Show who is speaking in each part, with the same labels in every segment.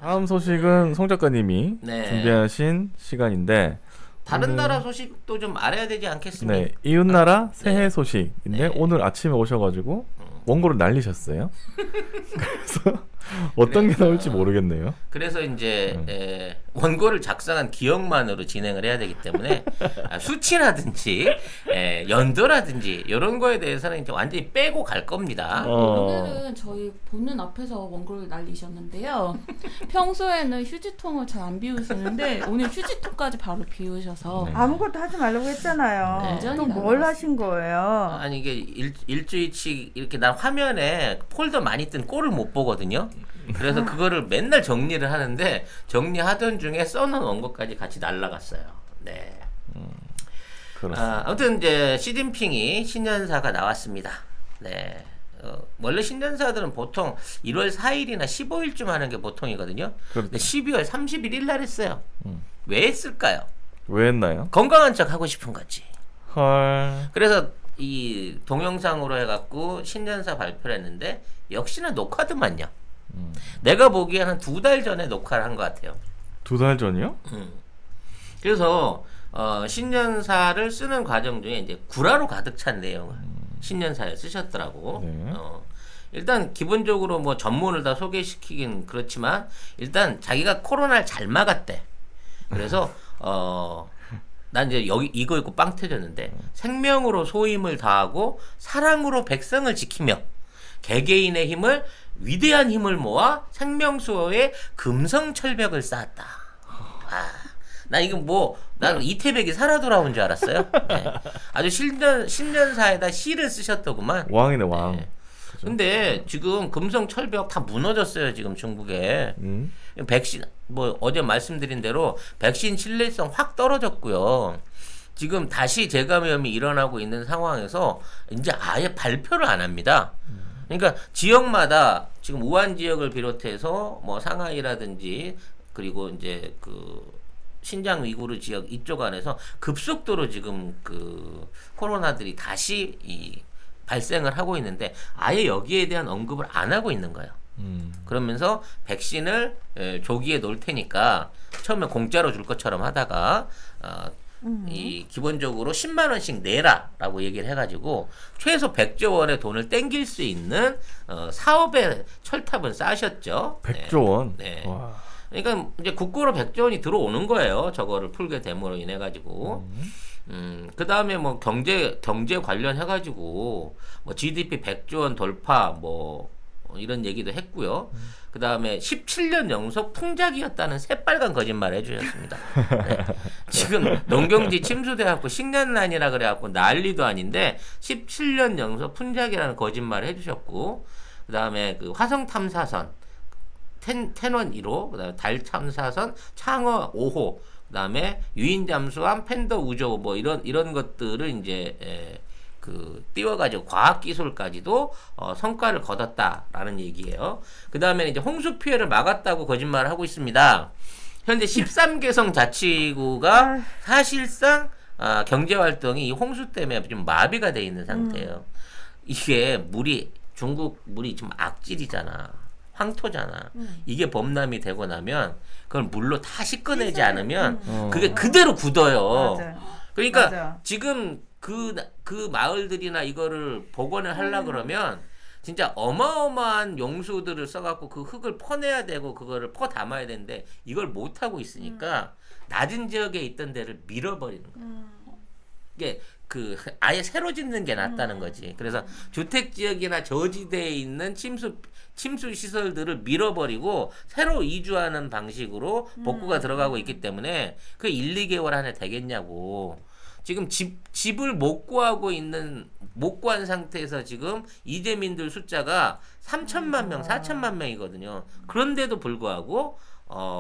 Speaker 1: 다음 소식은 송 작가님이
Speaker 2: 네.
Speaker 1: 준비하신 시간인데
Speaker 2: 다른
Speaker 1: 오늘-
Speaker 2: 나라 소식도 좀 알아야 되지 않겠습니까?
Speaker 1: 네, 이웃나라 새해
Speaker 2: 네.
Speaker 1: 소식인데
Speaker 2: 네.
Speaker 1: 오늘 아침에 오셔가지고 원고를 날리셨어요. 그래서 어떤 게 나올지 모르겠네요.
Speaker 2: 그래서 이제 원고를 작성한 기억만으로 진행을 해야 되기 때문에 수치라든지 연도라든지 이런 거에 대해서는 이제 완전히 빼고 갈 겁니다.
Speaker 3: 오늘은 저희 보는 앞에서 원고를 날리셨는데요. 평소에는 휴지통을 잘 안 비우시는데 오늘 휴지통까지 바로 비우셔서
Speaker 1: 네.
Speaker 4: 아무것도 하지 말라고 했잖아요.
Speaker 3: 완전히
Speaker 4: 또 뭘
Speaker 3: 날라갔어요.
Speaker 4: 하신 거예요?
Speaker 2: 아니 이게 일주일씩 이렇게 난 화면에 폴더 많이 뜬 꼴을 못 보거든요. 그래서 그거를 맨날 정리를 하는데 정리하던 중에 써놓은 원고까지 같이 날라갔어요. 네.
Speaker 1: 그렇습니다.
Speaker 2: 아무튼 이제 시진핑이 신년사가 나왔습니다. 네. 원래 신년사들은 보통 1월 4일이나 15일쯤 하는 게 보통이거든요. 근데
Speaker 1: 그렇죠.
Speaker 2: 12월 31일 날 했어요. 왜 했을까요?
Speaker 1: 왜 했나요?
Speaker 2: 건강한 척 하고 싶은 거지.
Speaker 1: 헐.
Speaker 2: 그래서 이 동영상으로 해갖고 신년사 발표를 했는데 역시나 녹화도만요. 내가 보기엔 한 2달 전에 녹화를 한 것 같아요.
Speaker 1: 2달 전이요?
Speaker 2: 그래서 신년사를 쓰는 과정 중에 이제 구라로 가득 찬 내용을 신년사에 쓰셨더라고.
Speaker 1: 네.
Speaker 2: 일단 기본적으로 뭐 전문을 다 소개시키긴 그렇지만 일단 자기가 코로나를 잘 막았대. 그래서 난 이제 여기 이거 읽고 빵 터졌는데 생명으로 소임을 다하고 사랑으로 백성을 지키며 개개인의 힘을 위대한 힘을 모아 생명수호의 금성철벽을 쌓았다. 나 이거 난 이태백이 살아 돌아온 줄 알았어요. 네. 아주 신년사에다 시를 쓰셨더구만.
Speaker 1: 왕이네 왕.
Speaker 2: 네. 근데 지금 금성철벽 다 무너졌어요. 지금 중국에. 백신 어제 말씀드린 대로 백신 신뢰성 확 떨어졌고요. 지금 다시 재감염이 일어나고 있는 상황에서 이제 아예 발표를 안 합니다. 그러니까 지역마다 지금 우한 지역을 비롯해서 뭐 상하이라든지 그리고 이제 그 신장 위구르 지역 이쪽 안에서 급속도로 지금 그 코로나들이 다시 발생을 하고 있는데 아예 여기에 대한 언급을 안 하고 있는 거예요. 그러면서 백신을 조기에 놓을 테니까 처음에 공짜로 줄 것처럼 하다가 이 기본적으로 10만 원씩 내라라고 얘기를 해가지고 최소 100조 원의 돈을 땡길 수 있는 사업의 철탑은 쌓으셨죠.
Speaker 1: 100조 원.
Speaker 2: 네.
Speaker 1: 와.
Speaker 2: 그러니까 이제 국고로 100조 원이 들어오는 거예요. 저거를 풀게 됨으로 인해 가지고. 그 다음에 뭐 경제 관련해 가지고 뭐 GDP 100조 원 돌파 뭐 이런 얘기도 했고요. 그 다음에 17년 연속 풍작이었다는 새빨간 거짓말 해주셨습니다. 네. 지금 농경지 침수돼갖고 식량난이라 그래갖고 난리도 아닌데 17년 연속 풍작이라는 거짓말을 해주셨고, 그 다음에 그 화성 탐사선 텐원 1호, 그 다음에 달 탐사선 창어 5호, 그 다음에 유인 잠수함 팬더 우조 뭐 이런 것들을 이제 그 띄워가지고 과학기술까지도 성과를 거뒀다라는 얘기예요. 그 다음에 이제 홍수 피해를 막았다고 거짓말을 하고 있습니다. 현재 13개성 자치구가 사실상 경제활동이 이 홍수 때문에 좀 마비가 돼 있는 상태예요. 이게 중국 물이 좀 악질이잖아. 황토잖아. 이게 범람이 되고 나면 그걸 물로 다 씻어내지 않으면 그게 그대로 굳어요.
Speaker 4: 맞아요.
Speaker 2: 그러니까
Speaker 4: 맞아요.
Speaker 2: 지금 그 마을들이나 이거를 복원을 하려 그러면 진짜 어마어마한 용수들을 써갖고 그 흙을 퍼내야 되고 그거를 퍼 담아야 되는데 이걸 못 하고 있으니까 낮은 지역에 있던 데를 밀어버리는 거야. 이게 아예 새로 짓는 게 낫다는 거지. 그래서 주택 지역이나 저지대에 있는 침수 시설들을 밀어버리고 새로 이주하는 방식으로 복구가 들어가고 있기 때문에 그 1, 2개월 안에 되겠냐고. 지금 집을 못 구한 상태에서 지금 이재민들 숫자가 3천만 명, 4천만 명이거든요. 그런데도 불구하고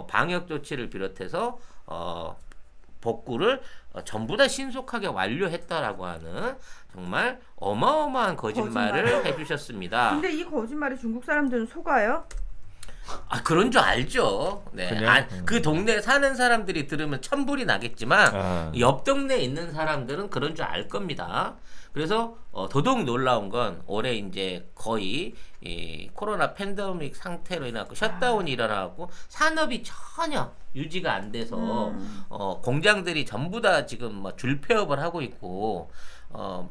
Speaker 2: 방역 조치를 비롯해서 복구를 전부 다 신속하게 완료했다라고 하는 정말 어마어마한 거짓말을 해주셨습니다.
Speaker 4: 근데 이 거짓말에 중국 사람들은 속아요?
Speaker 2: 아 그런 줄 알죠. 네.
Speaker 1: 그냥?
Speaker 2: 그 동네 사는 사람들이 들으면 천불이 나겠지만
Speaker 1: 아.
Speaker 2: 옆 동네에 있는 사람들은 그런 줄 알 겁니다. 그래서 더더욱 놀라운 건 올해 이제 거의 이 코로나 팬데믹 상태로 인해서 셧다운이 일어나고 산업이 전혀 유지가 안 돼서 공장들이 전부 다 지금 뭐 줄폐업을 하고 있고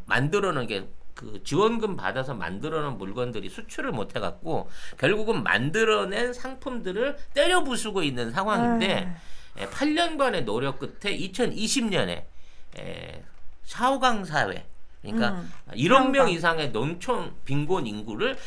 Speaker 2: 만들어놓은 게 그 지원금 받아서 만들어놓은 물건들이 수출을 못 해갖고 결국은 만들어낸 상품들을 때려 부수고 있는 상황인데 8년간의 노력 끝에 2020년에 샤오강 사회 그러니까 1억 명 이상의 농촌 빈곤 인구를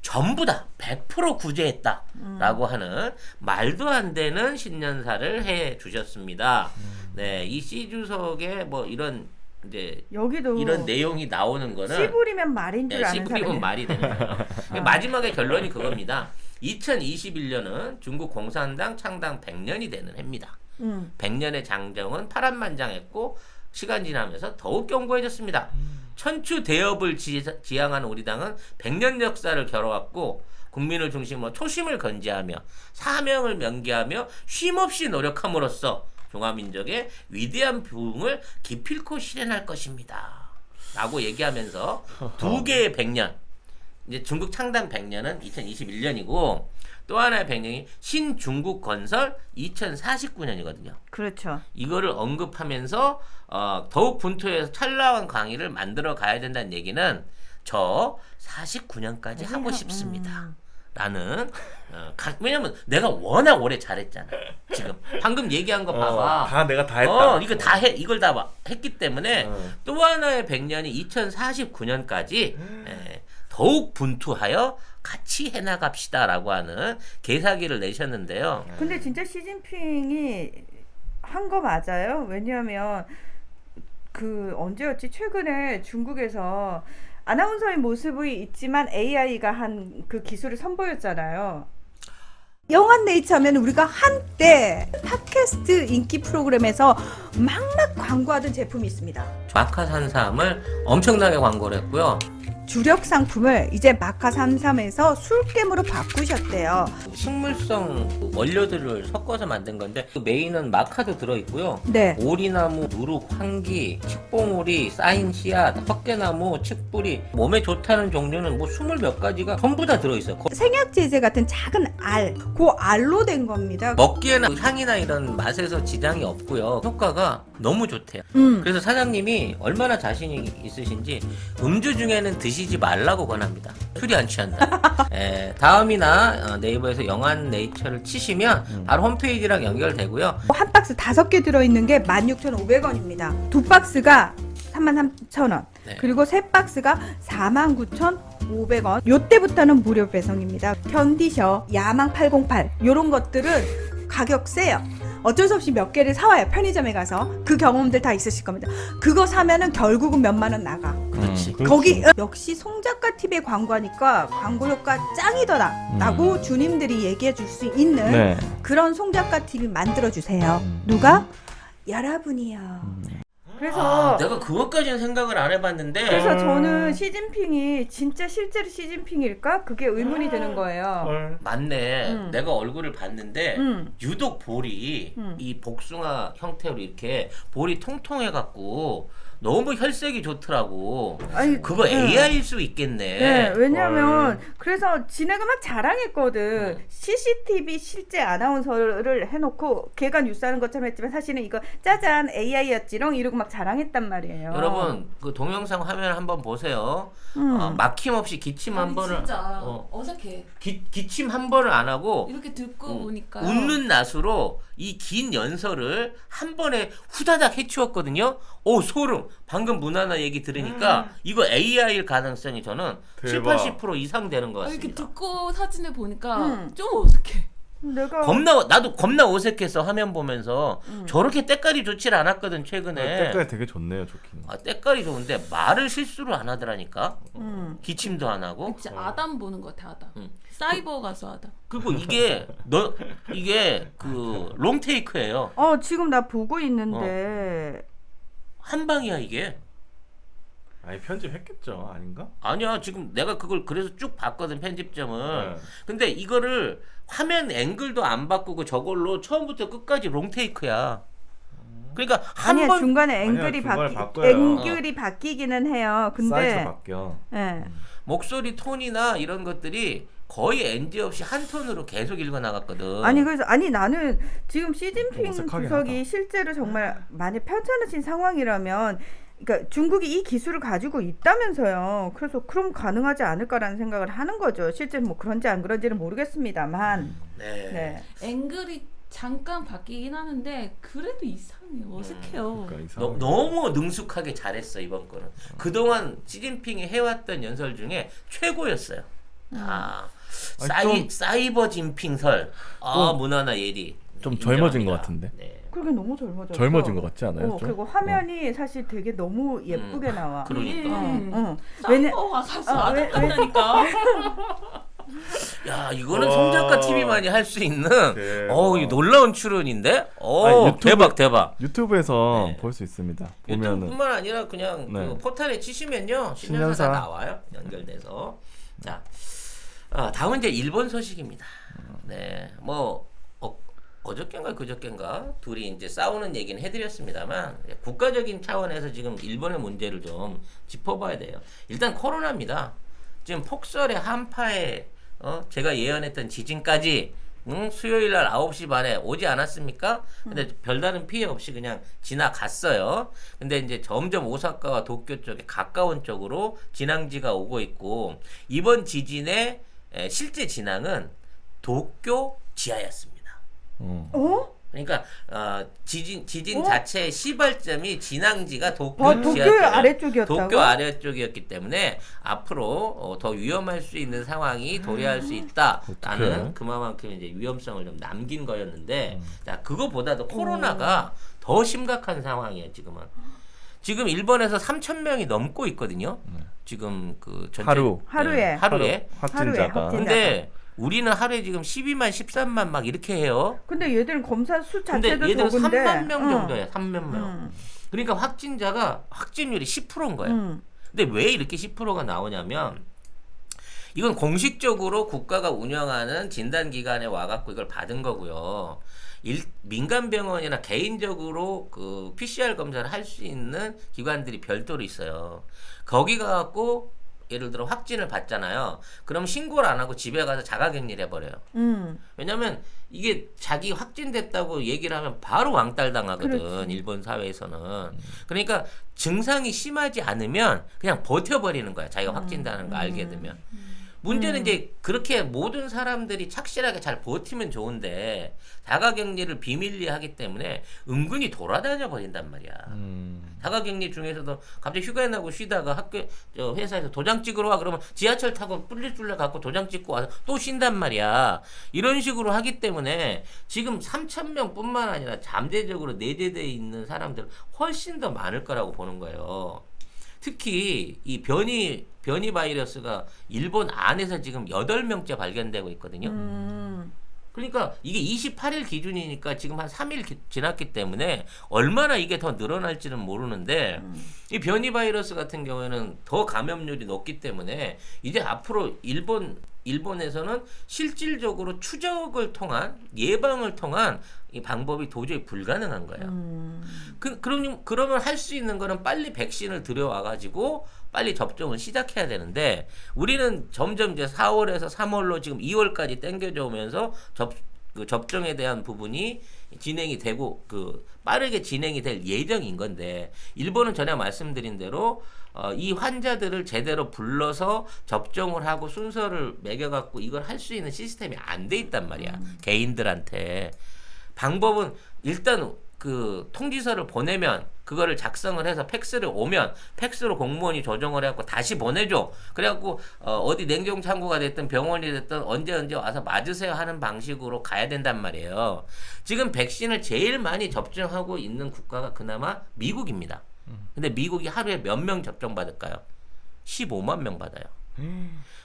Speaker 2: 전부 다 100% 구제했다라고 하는 말도 안 되는 신년사를 해 주셨습니다. 네, 이 C 주석에 뭐 이런 이제
Speaker 4: 여기도
Speaker 2: 이런 내용이 나오는 거는
Speaker 4: 씨부리면 말인 줄 아는
Speaker 2: 씨부리면
Speaker 4: 사람이
Speaker 2: 말이 되는 거예요. 마지막에 결론이 그겁니다. 2021년은 중국 공산당 창당 100년이 되는 해입니다. 100년의 장정은 파란만장했고 시간 지나면서 더욱 견고해졌습니다. 천추 대업을 지향하는 우리 당은 100년 역사를 겨뤄왔고 국민을 중심으로 초심을 건재하며 사명을 명기하며 쉼없이 노력함으로써 종합민족의 위대한 부흥을 기필코 실현할 것입니다. 라고 얘기하면서 두 개의 100년 이제 중국 창당 100년은 2021년이고 또 하나의 100년이 신중국 건설 2049년이거든요.
Speaker 4: 그렇죠.
Speaker 2: 이거를 언급하면서 더욱 분투해서 찬란한 강의를 만들어 가야 된다는 얘기는 저 49년까지 하고 싶습니다. 라는 왜냐면 내가 워낙 오래 잘했잖아. 지금 방금 얘기한 거 봐봐.
Speaker 1: 다 내가 다 했다.
Speaker 2: 이거 다 해. 이걸 다 했기 때문에 또 하나의 100년이 2049년까지 더욱 분투하여 같이 해나갑시다라고 하는 개사기를 내셨는데요.
Speaker 4: 근데 진짜 시진핑이 한 거 맞아요? 왜냐하면 그 언제였지? 최근에 중국에서 아나운서의 모습이 있지만 AI가 한 그 기술을 선보였잖아요. 영한 네이처면 우리가 한때 팟캐스트 인기 프로그램에서 막막 광고하던 제품이 있습니다.
Speaker 2: 마카산삼을 엄청나게 광고를 했고요.
Speaker 4: 주력 상품을 이제 마카33에서 술겜으로 바꾸셨대요.
Speaker 2: 식물성 원료들을 섞어서 만든 건데 그 메인은 마카도 들어있고요.
Speaker 4: 네.
Speaker 2: 오리나무, 누룩, 황기, 칡봉오리, 쌓인 씨앗, 헛개나무, 칡뿌리 몸에 좋다는 종류는 뭐 20몇 가지가 전부 다 들어있어요.
Speaker 4: 생약제제 같은 작은 알, 그 알로 된 겁니다.
Speaker 2: 먹기에는 향이나 이런 맛에서 지장이 없고요. 효과가 너무 좋대요. 그래서 사장님이 얼마나 자신이 있으신지 음주 중에는 드시지 말라고 권합니다. 술이 안 취한다. 다음이나 네이버에서 영한 네이처를 치시면 바로 홈페이지랑 연결되고요.
Speaker 4: 한 박스 5개 들어있는 게 16,500원입니다. 두 박스가 33,000원.
Speaker 2: 네.
Speaker 4: 그리고 세 박스가 49,500원. 요때부터는 무료 배송입니다. 견디셔, 야망 808 요런 것들은 가격 세요. 어쩔 수 없이 몇 개를 사와요. 편의점에 가서. 그 경험들 다 있으실 겁니다. 그거 사면은 결국은 몇만 원 나가.
Speaker 2: 그렇지.
Speaker 4: 거기 역시 송작가 TV에 광고하니까 광고 효과 짱이더라 라고 주님들이 얘기해 줄 수 있는
Speaker 1: 네.
Speaker 4: 그런 송작가 TV 만들어 주세요. 누가? 여러분이요. 그래서
Speaker 2: 내가 그것까지는 생각을 안 해봤는데
Speaker 4: 그래서 저는 시진핑이 진짜 실제로 시진핑일까? 그게 의문이 드는 거예요.
Speaker 2: 맞네. 내가 얼굴을 봤는데 유독 볼이 이 복숭아 형태로 이렇게 볼이 통통해갖고 너무 혈색이 좋더라고.
Speaker 4: 아니,
Speaker 2: 그거 AI일 수 있겠네.
Speaker 4: 네, 왜냐면 그래서 지네가 막 자랑했거든. CCTV 실제 아나운서를 해놓고 걔가 뉴스하는 것처럼 했지만 사실은 이거 짜잔 AI였지롱 이러고 막 자랑했단 말이에요.
Speaker 2: 여러분 그 동영상 화면 한번 보세요. 막힘없이 기침 한
Speaker 3: 아니,
Speaker 2: 번을
Speaker 3: 진짜 어색해.
Speaker 2: 기침 한 번을 안 하고
Speaker 3: 이렇게 듣고 보니까
Speaker 2: 웃는 낯으로 이 긴 연설을 한 번에 후다닥 해치웠거든요. 오 소름. 방금 문화나 얘기 들으니까 이거 AI일 가능성이 저는
Speaker 1: 대박.
Speaker 2: 70-80% 이상 되는 것
Speaker 3: 이렇게
Speaker 2: 같습니다.
Speaker 3: 듣고 사진을 보니까 좀 어색해.
Speaker 4: 내가
Speaker 2: 나도 겁나 어색했어 화면 보면서. 저렇게 때깔이 좋질 않았거든 최근에.
Speaker 1: 색깔 되게 좋네요, 좋긴.
Speaker 2: 때깔이 좋은데 말을 실수를 안 하더라니까. 기침도 안 하고.
Speaker 3: 진짜 아담 보는 것 같아. 아담. 사이버 가수 아담.
Speaker 2: 그리고 이게 그 롱테이크예요.
Speaker 4: 지금 나 보고 있는데
Speaker 2: 한 방이야 이게.
Speaker 1: 아니 편집했겠죠, 아닌가?
Speaker 2: 아니야, 지금 내가 그걸 그래서 쭉 봤거든, 편집점은.
Speaker 1: 네.
Speaker 2: 근데 이거를 화면 앵글도 안 바꾸고 저걸로 처음부터 끝까지 롱테이크야. 그러니까
Speaker 4: 아니야
Speaker 2: 한번
Speaker 4: 중간에
Speaker 1: 아니야, 중간에 바꿔요.
Speaker 4: 앵글이 바뀌기는 해요.
Speaker 1: 사이즈가
Speaker 4: 근데
Speaker 1: 바뀌어.
Speaker 4: 예.
Speaker 2: 목소리 톤이나 이런 것들이 거의 엔디 없이 한 톤으로 계속 읽어 나갔거든.
Speaker 4: 아니 그래서 아니 나는 지금 시진핑
Speaker 1: 어색하긴
Speaker 4: 주석이
Speaker 1: 하다.
Speaker 4: 실제로 정말 많이 편찮으신 상황이라면 그러니까 중국이 이 기술을 가지고 있다면서요. 그래서 그럼 가능하지 않을까라는 생각을 하는 거죠. 실제 뭐 그런지 안 그런지는 모르겠습니다만.
Speaker 2: 네.
Speaker 4: 네.
Speaker 3: 앵글이 잠깐 바뀌긴 하는데 그래도 이상해요. 어색해요.
Speaker 1: 그러니까 이상하게.
Speaker 2: 너무 능숙하게 잘했어 이번 거는. 그동안 시진핑이 해왔던 연설 중에 최고였어요.
Speaker 1: 아니,
Speaker 2: 사이버 진핑설. 문화나 예리.
Speaker 1: 좀
Speaker 2: 네,
Speaker 1: 젊어진
Speaker 2: 인정합니다.
Speaker 1: 것 같은데.
Speaker 2: 네.
Speaker 4: 그러게 너무 젊어졌어.
Speaker 1: 젊어진 것 같지 않아요? 좀?
Speaker 4: 그리고 화면이 사실 되게 너무 예쁘게 나와.
Speaker 2: 그러니까.
Speaker 4: 응.
Speaker 3: 사이버가 가서
Speaker 4: 왜-
Speaker 3: 아득하다니까.
Speaker 2: 야, 이거는
Speaker 1: 와.
Speaker 2: 송작가 TV만이 할 수 있는
Speaker 1: 대박.
Speaker 2: 이 놀라운 출연인데.
Speaker 1: 아니, 유튜브-
Speaker 2: 대박.
Speaker 1: 유튜브에서
Speaker 2: 네.
Speaker 1: 볼 수 있습니다. 보면은
Speaker 2: 유튜브뿐만 아니라 그냥
Speaker 1: 네.
Speaker 2: 그 포털에 치시면요 신년사
Speaker 1: 신년사.
Speaker 2: 다 나와요 연결돼서. 자, 다음은 이제 일본 소식입니다. 네, 뭐 어저께인가 그저께인가 둘이 이제 싸우는 얘기는 해드렸습니다만 국가적인 차원에서 지금 일본의 문제를 좀 짚어봐야 돼요. 일단 코로나입니다. 지금 폭설에 한파에 제가 예언했던 지진까지 수요일 날 9시 반에 오지 않았습니까? 근데 별다른 피해 없이 그냥 지나갔어요. 근데 이제 점점 오사카와 도쿄 쪽에 가까운 쪽으로 진앙지가 오고 있고 이번 지진의 실제 진앙은 도쿄 지하였습니다.
Speaker 4: 어?
Speaker 2: 그러니까 지진 자체의 시발점이 진앙지가 도쿄
Speaker 4: 도쿄
Speaker 2: 지하였어요.
Speaker 4: 아래쪽이었다고?
Speaker 2: 도쿄 아래쪽이었기 때문에 앞으로 더 위험할 수 있는 상황이 도래할 수 있다라는
Speaker 1: 어떡해.
Speaker 2: 그만큼 이제 위험성을 좀 남긴 거였는데 자 그거보다도 코로나가 더 심각한 상황이에요 지금은. 지금 일본에서 3,000명이 넘고 있거든요. 지금 그 전체
Speaker 4: 하루에.
Speaker 2: 하루에.
Speaker 1: 확진자가.
Speaker 4: 하루에
Speaker 2: 근데 우리는 하루에 지금 12만, 13만 막 이렇게 해요.
Speaker 4: 근데 얘들은 검사 수
Speaker 2: 근데
Speaker 4: 자체도
Speaker 2: 얘들은
Speaker 4: 적은데
Speaker 2: 3만 명 정도예요. 3만 명.
Speaker 4: 음.
Speaker 2: 그러니까 확진율이 10%인 거예요. 근데 왜 이렇게 10%가 나오냐면 이건 공식적으로 국가가 운영하는 진단기관에 와갖고 이걸 받은 거고요. 민간 병원이나 개인적으로 그 PCR 검사를 할 수 있는 기관들이 별도로 있어요. 거기 가갖고 예를 들어 확진을 받잖아요. 그럼 신고를 안 하고 집에 가서 자가격리를 해버려요. 왜냐면 이게 자기 확진됐다고 얘기를 하면 바로 왕따를 당하거든.
Speaker 4: 그렇지.
Speaker 2: 일본 사회에서는. 그러니까 증상이 심하지 않으면 그냥 버텨버리는 거야. 자기가 확진다는 거 알게 되면. 문제는 이제 그렇게 모든 사람들이 착실하게 잘 버티면 좋은데 자가격리를 비밀리에 하기 때문에 은근히 돌아다녀 버린단 말이야. 자가격리 중에서도 갑자기 휴가 나고 쉬다가 회사에서 도장 찍으러 와 그러면 지하철 타고 뿔레뿔레 갖고 도장 찍고 와서 또 쉰단 말이야. 이런 식으로 하기 때문에 지금 3,000명 뿐만 아니라 잠재적으로 내재되어 있는 사람들은 훨씬 더 많을 거라고 보는 거예요. 특히 이 변이 바이러스가 일본 안에서 지금 8명째 발견되고 있거든요. 그러니까 이게 28일 기준이니까 지금 한 3일 지났기 때문에 얼마나 이게 더 늘어날지는 모르는데 이 변이 바이러스 같은 경우에는 더 감염률이 높기 때문에 이제 앞으로 일본에서는 실질적으로 추적을 통한 예방을 통한 이 방법이 도저히 불가능한 거예요. 그러면 할 수 있는 거는 빨리 백신을 들여와가지고 빨리 접종을 시작해야 되는데 우리는 점점 이제 4월에서 3월로 지금 2월까지 당겨져 오면서 접종에 대한 부분이 진행이 되고 빠르게 진행이 될 예정인 건데 일본은 전에 말씀드린 대로 이 환자들을 제대로 불러서 접종을 하고 순서를 매겨갖고 이걸 할 수 있는 시스템이 안 돼 있단 말이야. 개인들한테. 방법은 일단 그 통지서를 보내면 그거를 작성을 해서 팩스를 오면 팩스로 공무원이 조정을 해갖고 다시 보내줘. 그래갖고 어디 냉동 창고가 됐든 병원이 됐든 언제 와서 맞으세요 하는 방식으로 가야 된단 말이에요. 지금 백신을 제일 많이 접종하고 있는 국가가 그나마 미국입니다. 근데 미국이 하루에 몇 명 접종 받을까요? 15만 명 받아요.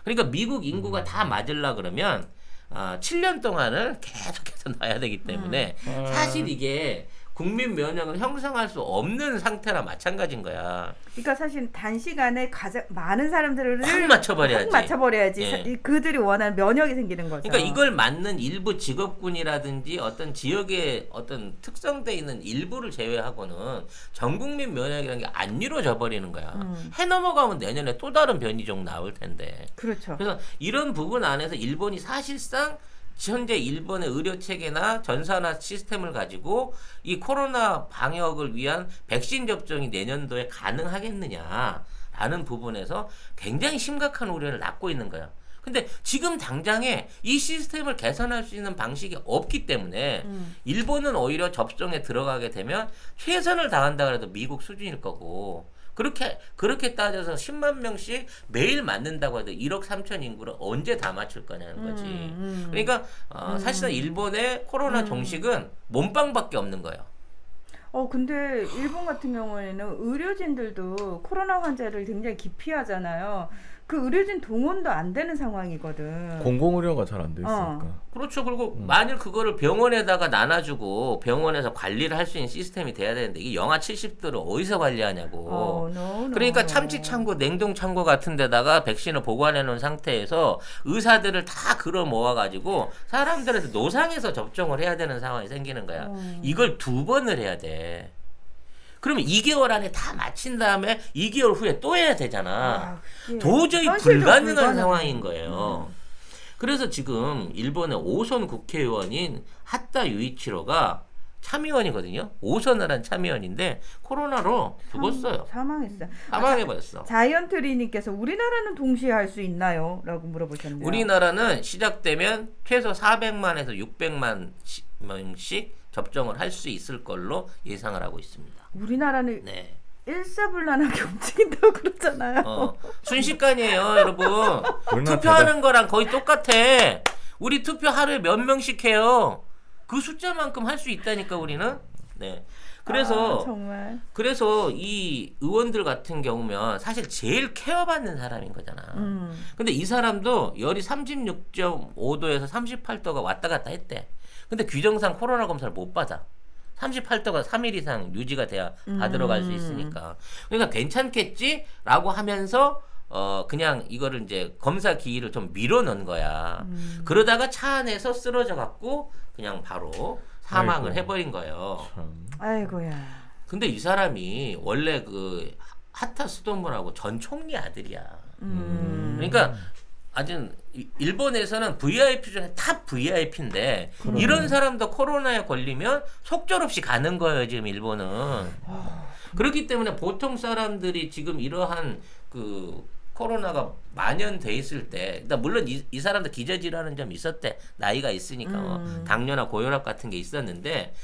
Speaker 2: 그러니까 미국 인구가 다 맞으려 그러면 7년 동안을 계속해서 놔야 되기 때문에 사실 이게 국민 면역을 형성할 수 없는 상태나 마찬가지인 거야.
Speaker 4: 그러니까 사실 단시간에 가장 많은 사람들을
Speaker 2: 확 맞춰버려야지.
Speaker 4: 확 맞춰버려야지
Speaker 2: 예.
Speaker 4: 그들이 원하는 면역이 생기는 거죠.
Speaker 2: 그러니까 이걸 맞는 일부 직업군이라든지 어떤 지역에 어떤 특성돼 있는 일부를 제외하고는 전 국민 면역이라는 게 안 이루어져 버리는 거야. 해 넘어가면 내년에 또 다른 변이종 나올 텐데.
Speaker 4: 그렇죠.
Speaker 2: 그래서 이런 부분 안에서 일본이 사실상 현재 일본의 의료 체계나 전산화 시스템을 가지고 이 코로나 방역을 위한 백신 접종이 내년도에 가능하겠느냐라는 부분에서 굉장히 심각한 우려를 낳고 있는 거야. 근데 지금 당장에 이 시스템을 개선할 수 있는 방식이 없기 때문에 일본은 오히려 접종에 들어가게 되면 최선을 다한다 그래도 미국 수준일 거고 그렇게 따져서 10만 명씩 매일 맞는다고 해도 1억 3천 인구를 언제 다 맞출 거냐는 거지. 그러니까 사실은 일본의 코로나 종식은 몸빵밖에 없는 거예요.
Speaker 4: 근데 일본 같은 경우에는 의료진들도 코로나 환자를 굉장히 기피하잖아요. 그 의료진 동원도 안 되는 상황이거든.
Speaker 1: 공공의료가 잘 안 돼 있으니까.
Speaker 2: 그렇죠. 그리고 만일 그거를 병원에다가 나눠주고 병원에서 관리를 할 수 있는 시스템이 돼야 되는데 이게 영하 70도를 어디서 관리하냐고. 그러니까 참치 창고, 냉동 창고 같은 데다가 백신을 보관해 놓은 상태에서 의사들을 다 끌어 모아가지고 사람들한테 노상에서 접종을 해야 되는 상황이 생기는 거야. 이걸 2번을 해야 돼. 그러면 2개월 안에 다 마친 다음에 2개월 후에 또 해야 되잖아. 도저히 불가능한 상황인 거예요. 그래서 지금 일본의 5선 국회의원인 하타 유이치로가 참의원이거든요. 5선을 한 참의원인데 코로나로 죽었어요.
Speaker 4: 사망했어요.
Speaker 2: 사망해버렸어.
Speaker 4: 자이언트리님께서 우리나라는 동시에 할 수 있나요? 라고 물어보셨네요.
Speaker 2: 우리나라는 시작되면 최소 400만에서 600만 명씩 접종을 할 수 있을 걸로 예상을 하고 있습니다.
Speaker 4: 우리나라는
Speaker 2: 네.
Speaker 4: 일사불란하게 움직인다고 그러잖아요.
Speaker 2: 순식간이에요, 여러분. 투표하는 거랑 거의 똑같아. 우리 투표 하루에 몇 명씩 해요. 그 숫자만큼 할 수 있다니까 우리는. 네. 그래서
Speaker 4: 정말.
Speaker 2: 그래서 이 의원들 같은 경우면 사실 제일 케어받는 사람인 거잖아. 근데 이 사람도 열이 36.5도에서 38도가 왔다 갔다 했대. 근데 규정상 코로나 검사를 못 받아. 38도가 3일 이상 유지가 돼야 받으러 갈 수 있으니까. 그러니까 괜찮겠지라고 하면서 그냥 이거를 이제 검사 기일을 좀 밀어넣은 거야. 그러다가 차 안에서 쓰러져 갖고 그냥 바로 사망을 해버린 거예요.
Speaker 4: 아이고야.
Speaker 2: 근데 이 사람이 원래 그 하타 수도무라고 전 총리 아들이야. 그러니까 아주 일본에서는 VIP 중에 탑 VIP인데 이런 사람도 코로나에 걸리면 속절없이 가는 거예요 지금 일본은. 그렇기 때문에 보통 사람들이 지금 이러한 그 코로나가 만연돼 있을 때, 그러니까 물론 이 사람도 기저질환은 좀 있었대. 나이가 있으니까 당뇨나 고혈압 같은 게 있었는데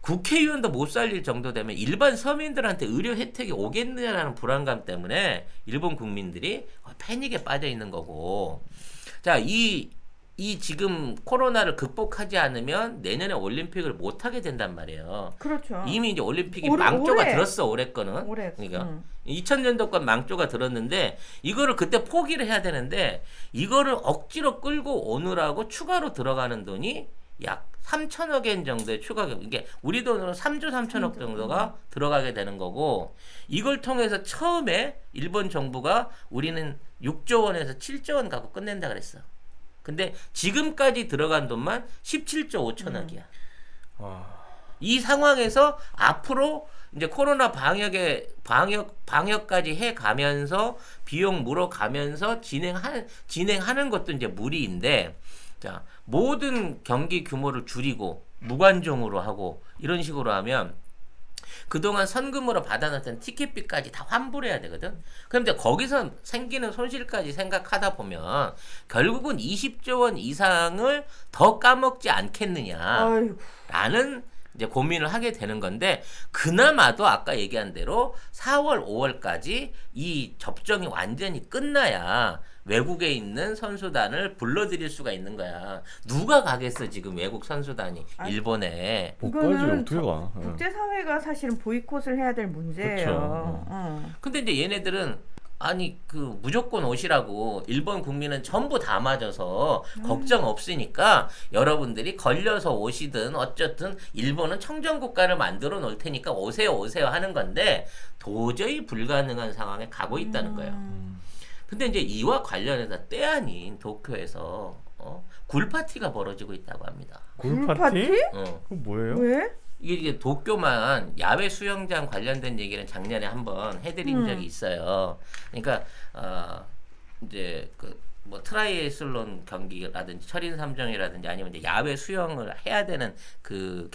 Speaker 2: 국회의원도 못 살릴 정도 되면 일반 서민들한테 의료 혜택이 오겠느냐라는 불안감 때문에 일본 국민들이 패닉에 빠져 있는 거고. 자, 이 지금 코로나를 극복하지 않으면 내년에 올림픽을 못 하게 된단 말이에요.
Speaker 4: 그렇죠.
Speaker 2: 이미 이제 올림픽이 망조가
Speaker 4: 올해.
Speaker 2: 들었어 올해 거는. 그러니까 2000년도 건 망조가 들었는데 이거를 그때 포기를 해야 되는데 이거를 억지로 끌고 오느라고 추가로 들어가는 돈이 약 3천억 엔 정도의 추가금, 이게 우리 돈으로 3조 3천억 정도가 들어가게 되는 거고, 이걸 통해서 처음에 일본 정부가 우리는 6조 원에서 7조 원 갖고 끝낸다 그랬어. 근데 지금까지 들어간 돈만 17조 5천억이야. 이 상황에서 앞으로 이제 코로나 방역까지 해 가면서 비용 물어가면서 진행하는 것도 이제 무리인데, 자, 모든 경기 규모를 줄이고 무관종으로 하고 이런 식으로 하면 그동안 선금으로 받아놨던 티켓비까지 다 환불해야 되거든. 그럼 이제 거기서 생기는 손실까지 생각하다 보면 결국은 20조 원 이상을 더 까먹지 않겠느냐라는 이제 고민을 하게 되는 건데, 그나마도 아까 얘기한 대로 4월, 5월까지 이 접종이 완전히 끝나야 외국에 있는 선수단을 불러들일 수가 있는 거야. 누가 가겠어 지금 외국 선수단이 일본에.
Speaker 1: 못 가지 어떻게 가.
Speaker 4: 국제사회가 사실은 보이콧을 해야 될 문제예요.
Speaker 2: 근데 이제 얘네들은 아니 그 무조건 오시라고 일본 국민은 전부 다 맞아서 걱정 없으니까 여러분들이 걸려서 오시든 어쨌든 일본은 청정국가를 만들어 놓을 테니까 오세요 하는 건데 도저히 불가능한 상황에 가고 있다는 거예요. 근데 이제 이와 관련해서 때 아닌 도쿄에서 굴파티가 벌어지고 있다고 합니다.
Speaker 1: 굴파티?
Speaker 2: 어.
Speaker 1: 그거 뭐예요?
Speaker 4: 왜?
Speaker 2: 이게 도쿄만 야외 수영장 관련된 얘기는 작년에 한번 해드린 적이 있어요. 그러니까 이제 그 뭐 트라이애슬론 경기라든지 철인 3종이라든지 아니면 이제 야외 수영을 해야 되는 그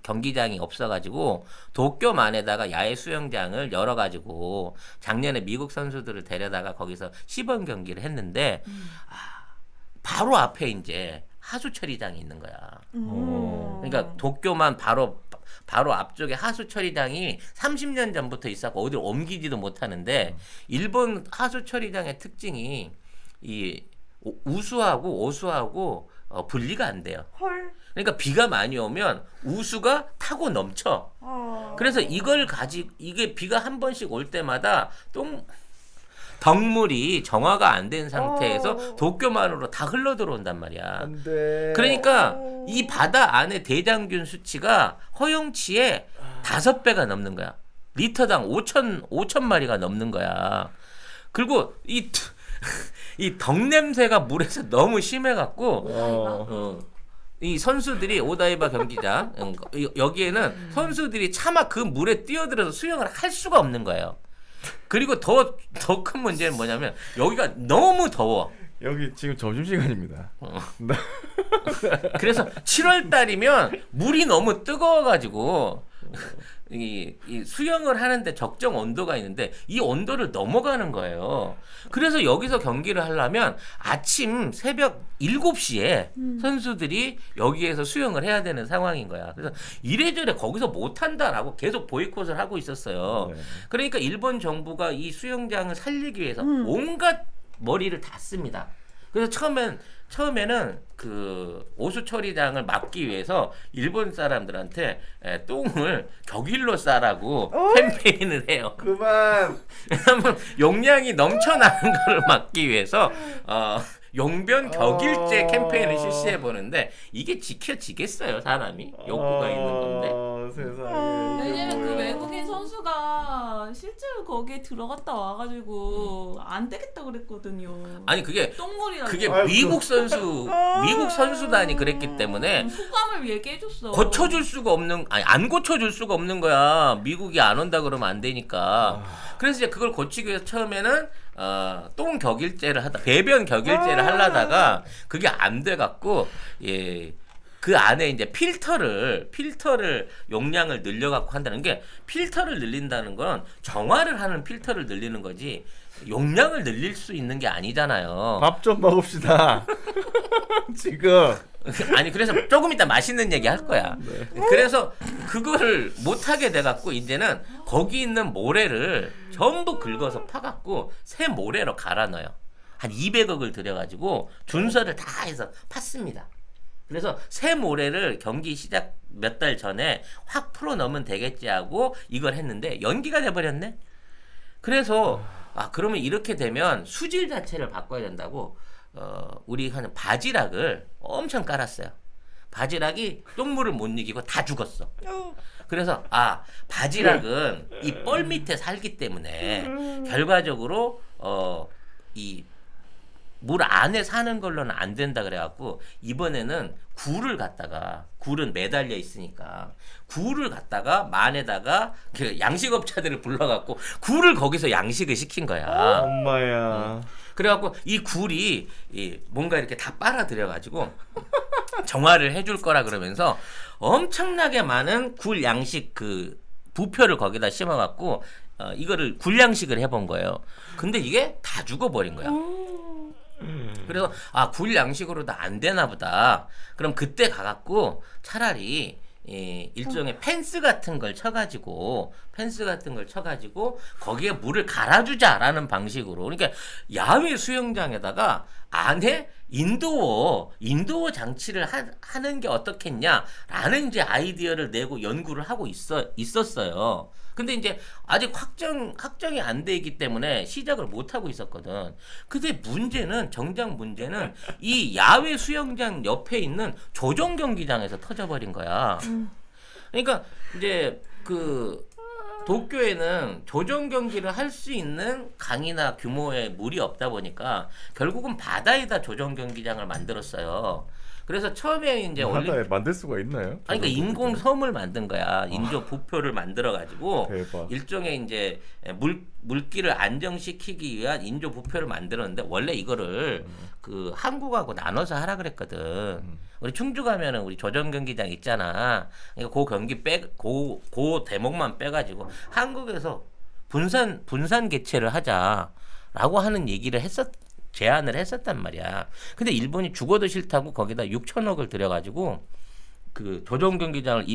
Speaker 2: 경기장이 없어가지고 도쿄만에다가 야외 수영장을 열어가지고 작년에 미국 선수들을 데려다가 거기서 시범 경기를 했는데 바로 앞에 이제 하수처리장이 있는 거야. 그러니까 도쿄만 바로 앞쪽에 하수처리장이 30년 전부터 있었고 어디를 옮기지도 못하는데 일본 하수처리장의 특징이 이 우수하고 오수하고 분리가 안 돼요.
Speaker 4: 헐.
Speaker 2: 그러니까 비가 많이 오면 우수가 타고 넘쳐. 그래서 이게 비가 한 번씩 올 때마다 덩물이 정화가 안 된 상태에서 도쿄만으로 다 흘러 들어온단 말이야.
Speaker 1: 안돼.
Speaker 2: 그러니까 이 바다 안에 대장균 수치가 허용치의 5배가 넘는 거야. 리터당 5천 마리가 넘는 거야. 그리고 이 덩 냄새가 물에서 너무 심해갖고 이 선수들이 오다이바 경기장 여기에는 선수들이 차마 그 물에 뛰어들어서 수영을 할 수가 없는 거예요. 그리고 더 큰 문제는 뭐냐면 여기가 너무 더워.
Speaker 1: 여기 지금 점심시간입니다.
Speaker 2: 그래서 7월 달이면 물이 너무 뜨거워가지고 이 수영을 하는데 적정 온도가 있는데 이 온도를 넘어가는 거예요. 그래서 여기서 경기를 하려면 아침 새벽 7시에 선수들이 여기에서 수영을 해야 되는 상황인 거야. 그래서 이래저래 거기서 못한다라고 계속 보이콧을 하고 있었어요.
Speaker 1: 네.
Speaker 2: 그러니까 일본 정부가 이 수영장을 살리기 위해서 온갖 머리를 다 씁니다. 그래서 처음에는 그 오수처리장을 막기 위해서 일본 사람들한테 똥을 격일로 싸라고 캠페인을 해요.
Speaker 1: 그만.
Speaker 2: 왜냐면 용량이 넘쳐나는 걸 막기 위해서 용변 격일제 캠페인을 실시해 보는데 이게 지켜지겠어요, 사람이? 욕구가 있는 건데.
Speaker 1: 세상에.
Speaker 3: 왜냐면 그 외국인 선수가 실제로 거기에 들어갔다 와가지고 안 되겠다 그랬거든요.
Speaker 2: 아니 그게
Speaker 3: 똥물이라고.
Speaker 2: 미국 선수단이 그랬기 때문에
Speaker 3: 소감을 얘기해줬어.
Speaker 2: 고쳐줄 수가 없는, 아니 안 고쳐줄 수가 없는 거야. 미국이 안 온다 그러면 안 되니까. 그래서 이제 그걸 고치기 위해서 처음에는 똥 격일제를 배변 격일제를 하려다가 그게 안 돼갖고 그 안에 이제 필터를 용량을 늘려갖고 한다는 게, 필터를 늘린다는 건 정화를 하는 필터를 늘리는 거지 용량을 늘릴 수 있는 게 아니잖아요.
Speaker 1: 밥 좀 먹읍시다. 지금.
Speaker 2: 아니 그래서 조금 이따 맛있는 얘기 할 거야. 그래서 그거를 못하게 돼갖고 이제는 거기 있는 모래를 전부 긁어서 파갖고 새 모래로 갈아 넣어요. 한 200억을 들여가지고 준서를 다 해서 팠습니다. 그래서 새 모래를 경기 시작 몇 달 전에 확 풀어 넣으면 되겠지 하고 이걸 했는데 연기가 돼버렸네. 그래서 그러면 이렇게 되면 수질 자체를 바꿔야 된다고 우리 하는 바지락을 엄청 깔았어요. 바지락이 똥물을 못 이기고 다 죽었어. 그래서 바지락은 이 뻘 밑에 살기 때문에 결과적으로 이 물 안에 사는 걸로는 안 된다 그래갖고 이번에는 굴은 매달려 있으니까 굴을 갖다가 만에다가 그 양식업자들을 불러갖고 굴을 거기서 양식을 시킨 거야.
Speaker 1: 엄마야.
Speaker 2: 그래갖고 이 굴이 뭔가 이렇게 다 빨아들여가지고 정화를 해줄 거라 그러면서 엄청나게 많은 굴 양식 그 부표를 거기다 심어갖고 이거를 굴 양식을 해본 거예요. 근데 이게 다 죽어버린 거야. 그래서 굴 양식으로도 안 되나 보다. 그럼 그때 가갖고 차라리 일종의 펜스 같은 걸 쳐가지고 거기에 물을 갈아주자라는 방식으로. 그러니까 야외 수영장에다가 안에 인도어 장치를 하는 게 어떻겠냐라는 이제 아이디어를 내고 연구를 하고 있었어요. 근데 이제 아직 확정이 안 돼 있기 때문에 시작을 못 하고 있었거든. 근데 정작 문제는 이 야외 수영장 옆에 있는 조정 경기장에서 터져버린 거야. 그러니까 이제 그 도쿄에는 조정 경기를 할 수 있는 강이나 규모의 물이 없다 보니까 결국은 바다에다 조정 경기장을 만들었어요. 그래서 처음에 이제
Speaker 1: 바다에 만들 수가 있나요?
Speaker 2: 아니 그러니까 인공 섬을 만든 거야. 인조 부표를 만들어 가지고
Speaker 1: 대박.
Speaker 2: 일종의 이제 물기를 안정시키기 위한 인조 부표를 만들었는데 원래 이거를 그 한국하고 나눠서 하라 그랬거든. 우리 충주 가면은 우리 조정 경기장 있잖아. 그러니까 그 경기 그 대목만 빼가지고 한국에서 분산 개최를 하자라고 하는 얘기를 제안을 했었단 말이야. 근데 일본이 죽어도 싫다고 거기다 6천억을 들여가지고 그 조정 경기장을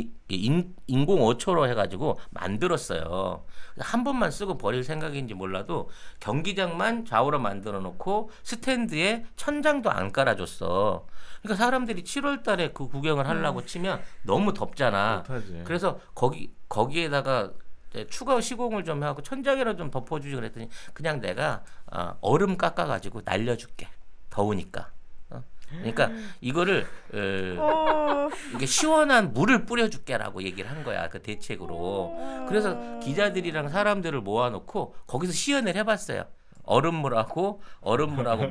Speaker 2: 인공 어초로 해가지고 만들었어요. 한 번만 쓰고 버릴 생각인지 몰라도 경기장만 좌우로 만들어 놓고 스탠드에 천장도 안 깔아줬어. 그러니까 사람들이 7월달에 그 구경을 하려고 치면 너무 덥잖아.
Speaker 1: 못하지.
Speaker 2: 그래서 거기에다가 추가 시공을 좀 하고 천장이라 좀 덮어주지 그랬더니 그냥 내가 얼음 깎아가지고 날려줄게. 더우니까. 그러니까 이거를 이게 시원한 물을 뿌려줄게라고 얘기를 한 거야. 그 대책으로. 그래서 기자들이랑 사람들을 모아놓고 거기서 시연을 해봤어요. 얼음물하고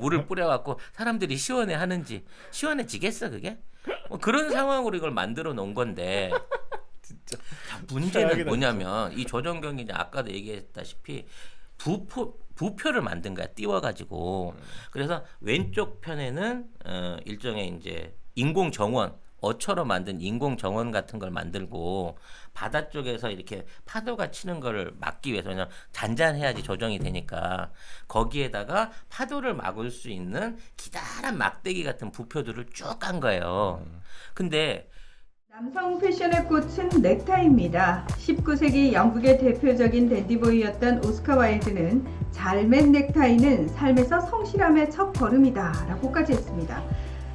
Speaker 2: 물을 뿌려갖고 사람들이 시원해하는지. 시원해지겠어 그게? 뭐 그런 상황으로 이걸 만들어 놓은 건데.
Speaker 1: 진짜.
Speaker 2: 문제는 뭐냐면 이 조정 경기장 아까도 얘기했다시피 부표를 만든 거야. 띄워가지고. 그래서 왼쪽 편에는 일종의 이제 인공 정원, 어처럼 만든 인공 정원 같은 걸 만들고 바다 쪽에서 이렇게 파도가 치는 걸 막기 위해서 그냥 잔잔해야지 조정이 되니까 거기에다가 파도를 막을 수 있는 기다란 막대기 같은 부표들을 쭉 깐 거예요. 근데
Speaker 4: 남성 패션의 꽃은 넥타이입니다. 19세기 영국의 대표적인 댄디보이였던 오스카 와일드는 잘 맨 넥타이는 삶에서 성실함의 첫 걸음이다 라고까지 했습니다.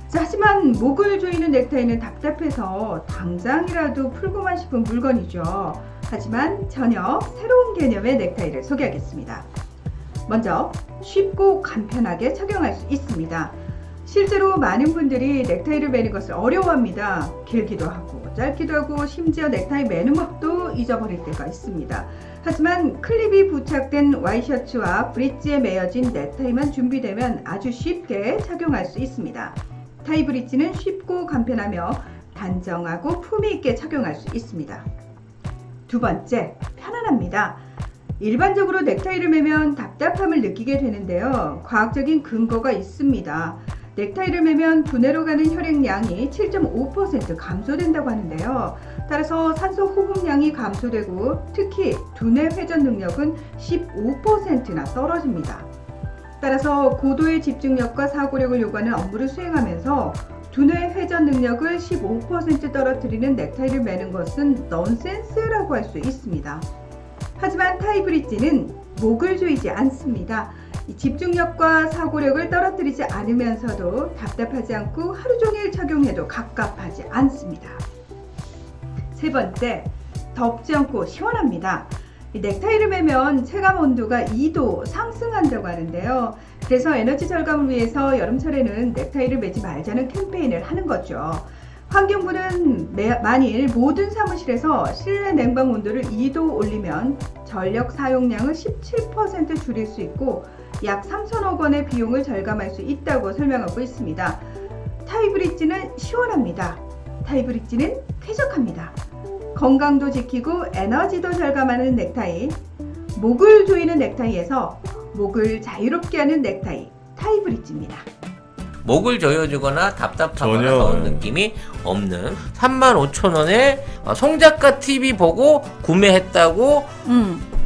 Speaker 4: 자, 하지만 목을 조이는 넥타이는 답답해서 당장이라도 풀고만 싶은 물건이죠. 하지만 전혀 새로운 개념의 넥타이를 소개하겠습니다. 먼저 쉽고 간편하게 착용할 수 있습니다. 실제로 많은 분들이 넥타이를 매는 것을 어려워합니다. 길기도 하고 짧기도 하고 심지어 넥타이 매는 법도 잊어버릴 때가 있습니다. 하지만 클립이 부착된 와이셔츠와 브릿지에 매어진 넥타이만 준비되면 아주 쉽게 착용할 수 있습니다. 타이 브릿지는 쉽고 간편하며 단정하고 품위 있게 착용할 수 있습니다. 두 번째, 편안합니다. 일반적으로 넥타이를 매면 답답함을 느끼게 되는데요. 과학적인 근거가 있습니다. 넥타이를 매면 두뇌로 가는 혈액량이 7.5% 감소된다고 하는데요. 따라서 산소 호흡량이 감소되고 특히 두뇌 회전 능력은 15%나 떨어집니다. 따라서 고도의 집중력과 사고력을 요구하는 업무를 수행하면서 두뇌 회전 능력을 15% 떨어뜨리는 넥타이를 매는 것은 넌센스라고 할 수 있습니다. 하지만 타이 브릿지는 목을 조이지 않습니다. 집중력과 사고력을 떨어뜨리지 않으면서도 답답하지 않고 하루 종일 착용해도 갑갑하지 않습니다. 세 번째, 덥지 않고 시원합니다. 넥타이를 매면 체감 온도가 2도 상승한다고 하는데요. 그래서 에너지 절감을 위해서 여름철에는 넥타이를 매지 말자는 캠페인을 하는 거죠. 환경부는 만일 모든 사무실에서 실내 냉방 온도를 2도 올리면 전력 사용량을 17% 줄일 수 있고 약 3천억 원의 비용을 절감할 수 있다고 설명하고 있습니다. 타이 브릿지는 시원합니다. 타이 브릿지는 쾌적합니다. 건강도 지키고 에너지도 절감하는 넥타이, 목을 조이는 넥타이에서 목을 자유롭게 하는 넥타이, 타이 브릿지입니다.
Speaker 2: 목을 조여주거나 답답하거나
Speaker 1: 전혀.
Speaker 2: 더운 느낌이 없는 35,000원에 송작가 TV 보고 구매했다고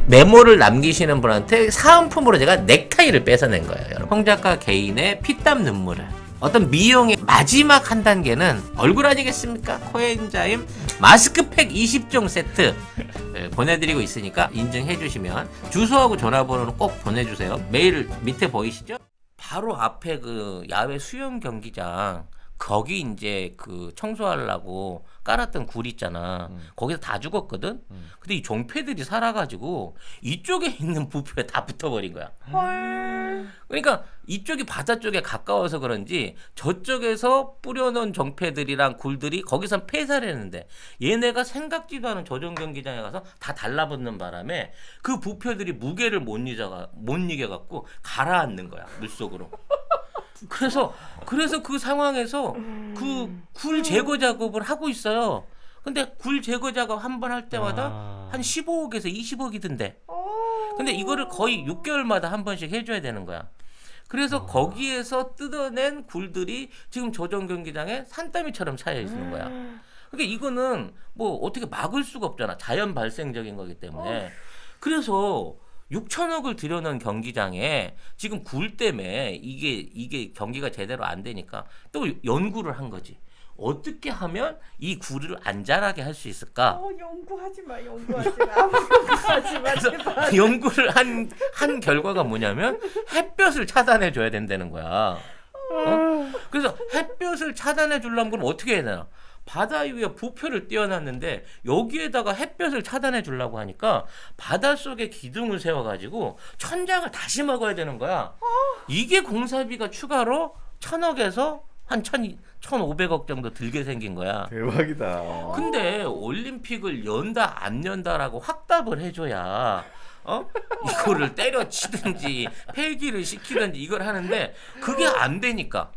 Speaker 2: 메모를 남기시는 분한테 사은품으로 제가 넥타이를 뺏어낸 거예요. 여러분. 송작가 개인의 피땀 눈물을. 어떤 미용의 마지막 한 단계는 얼굴 아니겠습니까? 코엔자임 마스크팩 20종 세트 보내드리고 있으니까 인증해 주시면 주소하고 전화번호는 꼭 보내주세요. 메일 밑에 보이시죠? 바로 앞에 그 야외 수영 경기장 거기 이제 그 청소하려고 깔았던 굴 있잖아. 거기서 다 죽었거든. 근데 이 종패들이 살아가지고 이쪽에 있는 부표에 다 붙어버린 거야.
Speaker 4: 헐.
Speaker 2: 그러니까 이쪽이 바다 쪽에 가까워서 그런지 저쪽에서 뿌려놓은 종패들이랑 굴들이 거기선 폐사를 했는데 얘네가 생각지도 않은 조정 경기장에 가서 다 달라붙는 바람에 그 부표들이 무게를 못 이겨갖고 가라앉는 거야 물속으로. 그래서 그 상황에서 그 굴 제거 작업을 하고 있어요. 근데 굴 제거 작업 한 번 할 때마다 한 15억에서 20억이 든대. 근데 이거를 거의 6개월마다 한 번씩 해줘야 되는 거야. 그래서 거기에서 뜯어낸 굴들이 지금 조정 경기장에 산더미처럼 차여 있는 거야. 그러니까 이거는 뭐 어떻게 막을 수가 없잖아. 자연 발생적인 거기 때문에. 그래서 6천억을 들여놓은 경기장에 지금 굴 때문에 이게 경기가 제대로 안 되니까 또 연구를 한 거지. 어떻게 하면 이 굴을 안 자라게 할 수 있을까?
Speaker 4: 연구하지 마. 연구하지 마.
Speaker 2: 그래서
Speaker 4: 제발.
Speaker 2: 연구를 한 결과가 뭐냐면 햇볕을 차단해 줘야 된다는 거야. 그래서 햇볕을 차단해 주려면 그럼 어떻게 해야 되나? 바다 위에 부표를 띄워놨는데 여기에다가 햇볕을 차단해 주려고 하니까 바닷속에 기둥을 세워가지고 천장을 다시 먹어야 되는 거야. 이게 공사비가 추가로 1,000억에서 한 1,500억 정도 들게 생긴 거야.
Speaker 1: 대박이다.
Speaker 2: 근데 올림픽을 연다 안 연다라고 확답을 해줘야 이거를 때려치든지 폐기를 시키든지 이걸 하는데 그게 안 되니까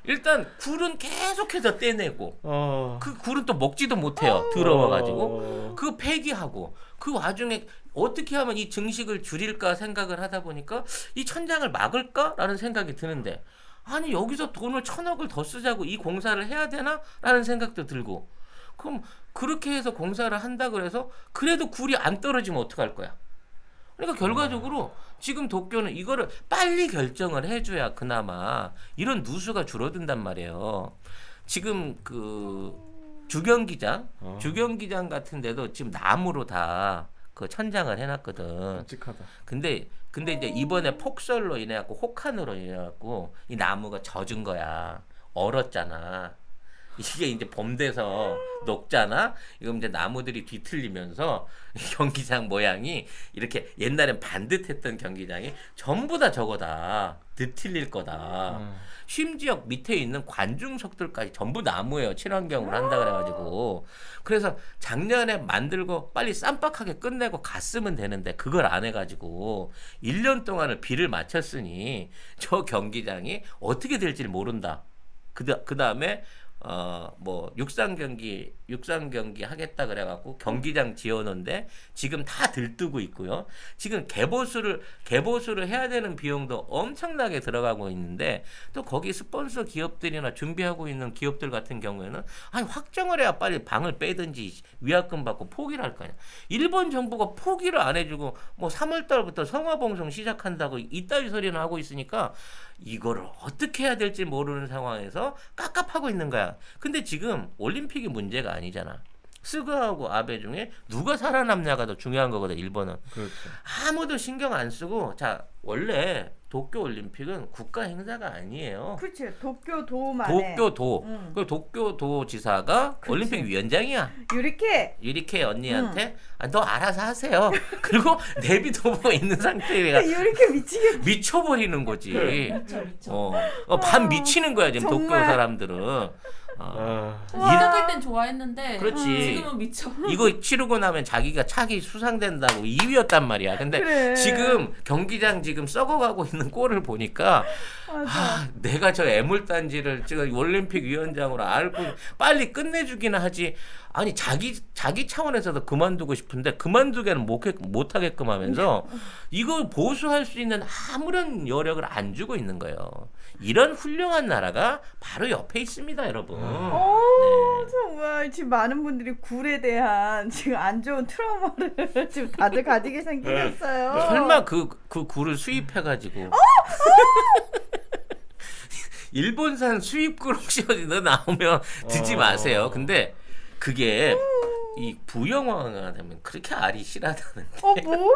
Speaker 2: 일단 굴은 계속해서 떼내고 그 굴은 또 먹지도 못해요. 더러워가지고 그 폐기하고 그 와중에 어떻게 하면 이 증식을 줄일까 생각을 하다 보니까 이 천장을 막을까라는 생각이 드는데 아니 여기서 돈을 1,000억을 더 쓰자고 이 공사를 해야 되나? 라는 생각도 들고 그럼 그렇게 해서 공사를 한다 그래서 그래도 굴이 안 떨어지면 어떡할 거야? 그러니까 결과적으로 지금 도쿄는 이거를 빨리 결정을 해줘야 그나마 이런 누수가 줄어든단 말이에요. 지금 그 주경기장 같은 데도 지금 나무로 다 그 천장을 해놨거든.
Speaker 1: 끔찍하다.
Speaker 2: 근데 이제 이번에 폭설로 인해 갖고 혹한으로 인해 갖고 이 나무가 젖은 거야. 얼었잖아. 이게 이제 봄 돼서 녹잖아. 이거 이제 나무들이 뒤틀리면서 경기장 모양이 이렇게 옛날엔 반듯했던 경기장이 전부 다 저거다. 뒤틀릴 거다. 심지어 밑에 있는 관중석들까지 전부 나무예요. 친환경으로 한다 그래가지고. 그래서 작년에 만들고 빨리 쌈박하게 끝내고 갔으면 되는데 그걸 안 해가지고 1년 동안을 비를 맞췄으니 저 경기장이 어떻게 될지 모른다. 그 다음에 뭐 육상 경기 하겠다 그래갖고 경기장 지어놓은데 지금 다 들뜨고 있고요. 지금 개보수를 해야 되는 비용도 엄청나게 들어가고 있는데 또 거기 스폰서 기업들이나 준비하고 있는 기업들 같은 경우에는 아니 확정을 해야 빨리 방을 빼든지 위약금 받고 포기를 할 거 아니야. 일본 정부가 포기를 안 해주고 뭐 3월달부터 성화봉송 시작한다고 이따위 소리는 하고 있으니까 이거를 어떻게 해야 될지 모르는 상황에서 깝깝하고 있는 거야. 근데 지금 올림픽이 문제가 아니잖아. 스가하고 아베 중에 누가 살아남냐가 더 중요한 거거든. 일본은.
Speaker 1: 그렇죠.
Speaker 2: 아무도 신경 안 쓰고 자 원래 도쿄올림픽은 국가 행사가 아니에요.
Speaker 4: 그렇지. 도쿄도만에.
Speaker 2: 도쿄도. 그 도쿄도 지사가
Speaker 4: 그치.
Speaker 2: 올림픽 위원장이야.
Speaker 4: 유리케
Speaker 2: 언니한테 너 알아서 하세요. 그리고 내비둬보고 있는 상태가
Speaker 4: 유리케 미치겠다.
Speaker 2: 미쳐버리는 거지.
Speaker 3: 미쳐.
Speaker 2: 반 미치는 거야 지금
Speaker 4: 정말.
Speaker 2: 도쿄 사람들은.
Speaker 3: 시작할 땐 좋아했는데
Speaker 2: 그렇지.
Speaker 3: 지금은 미쳐.
Speaker 2: 이거 치르고 나면 자기가 차기 수상된다고 2위였단 말이야. 근데
Speaker 4: 그래.
Speaker 2: 지금 경기장 지금 썩어가고 있는 꼴을 보니까 내가 저 애물단지를 지금 올림픽 위원장으로 알고 빨리 끝내주기나 하지. 아니 자기 차원에서도 그만두고 싶은데 그만두게는 못 하게끔 하면서 이거 보수할 수 있는 아무런 여력을 안 주고 있는 거예요. 이런 훌륭한 나라가 바로 옆에 있습니다, 여러분. 네.
Speaker 4: 정말 지금 많은 분들이 굴에 대한 지금 안 좋은 트라우마를 지금 다들 가지게 생기셨어요.
Speaker 2: 설마 그 굴을 수입해가지고 일본산 수입굴 혹시 어디 너 나오면 드지 마세요. 근데 그게 이 부영화가 되면 그렇게 알이 실하다는데
Speaker 4: 뭐래?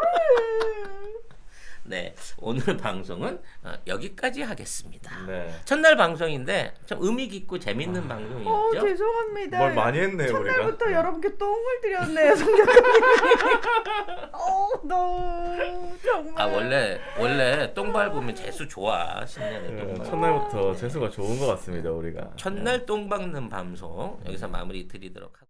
Speaker 2: 네, 오늘 방송은 여기까지 하겠습니다.
Speaker 1: 네.
Speaker 2: 첫날 방송인데 좀 의미 깊고 재밌는 방송이었죠.
Speaker 4: 죄송합니다.
Speaker 1: 뭘 많이 했네요
Speaker 4: 첫날부터 여러분께 똥을 드렸네요, 성격님. 너무 정말.
Speaker 2: 아 원래 똥 밟으면 재수 좋아. 신년에 똥 밟으면.
Speaker 1: 첫날부터 재수가 좋은 것 같습니다 우리가.
Speaker 2: 첫날 똥 밟는 방송 여기서 마무리 드리도록 하겠습니다.